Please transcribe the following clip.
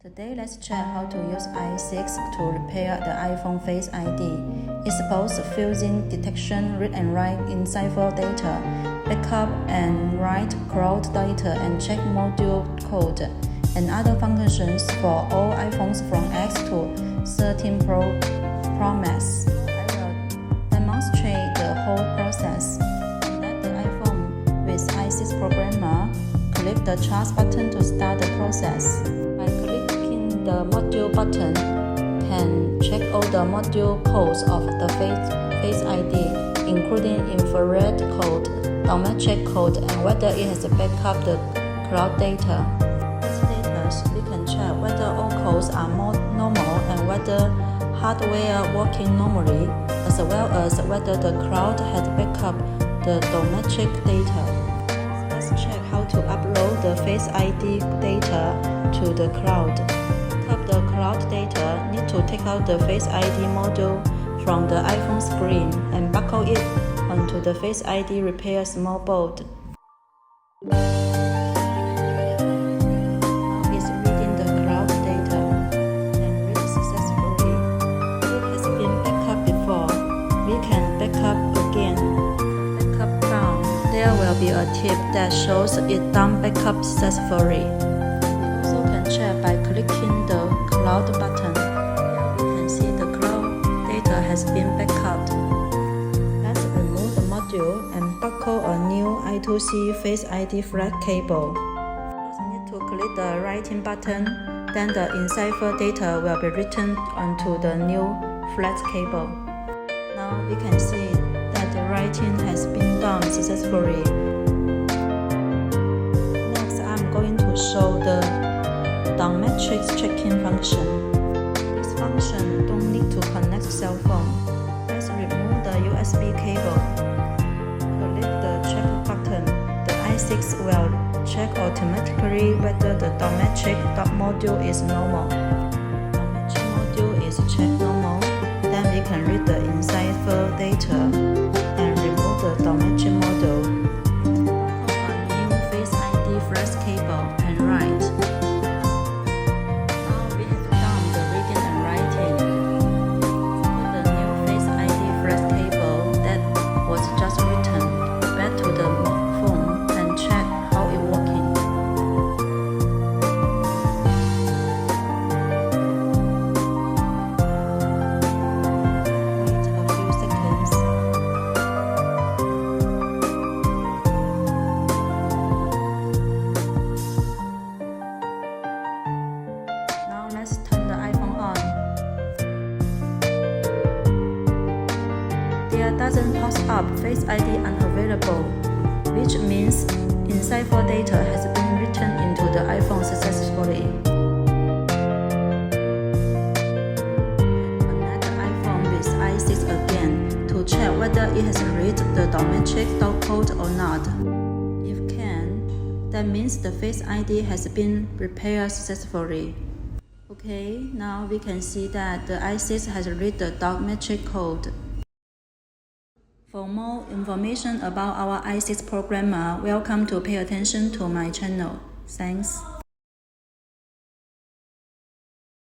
Today, let's check how to use i6 to repair the iPhone Face ID. It supports fusing detection, read and write in cipher data, backup and write cloud data, and check module code, and other functions for all iPhones from X to 13 Pro Max. I will demonstrate the whole process. Select the iPhone with i6 programmer. Click the Charge button to start the process. By clicking the module button, can check all the module codes of the Face ID, including infrared code, biometric code, and whether it has backed the cloud data. With data, we can check whether all codes are more normal and whether hardware working normally, as well as whether the cloud has backed up the biometric data. Let's check how to upload the Face ID data to the cloud. To backup the cloud data, need to take out the Face ID module from the iPhone screen and buckle it onto the Face ID repair small board. Now it's reading the cloud data and read successfully. It has been backed up before. We can back up again. Backup down. There will be a tip that shows it done backup successfully. We also can check by clicking the cloud button. We can see the cloud data has been backed up. Let's remove the module and buckle a new i2C Face ID flat cable. First, need to click the writing button, then the in-cipher data will be written onto the new flat cable. Now we can see that the writing has been done successfully. Next, I'm going to show the biometrics checking function. This function don't need to connect cell phone. Let's remove the USB cable. Click the check button. The i6 will check automatically whether the biometric module is normal. Biometric module is checked normal. Then we can read the in-cipher data and remove the biometric module. Buckle a new Face ID flash cable and write. Now we have done the reading and writing. Put the new Face ID flash cable that was just written back to the phone and check how it working. Wait a few seconds. Now let's turn the iPhone on. There doesn't pop up Face ID unavailable, which means in-cipher data has been written into the iPhone successfully. Connect the iPhone with i6 again to check whether it has read the biometric code or not. If can, that means the Face ID has been repaired successfully. Okay, now we can see that the i6 has read the biometric code. For more information about our i6 programmer, welcome to pay attention to my channel. Thanks.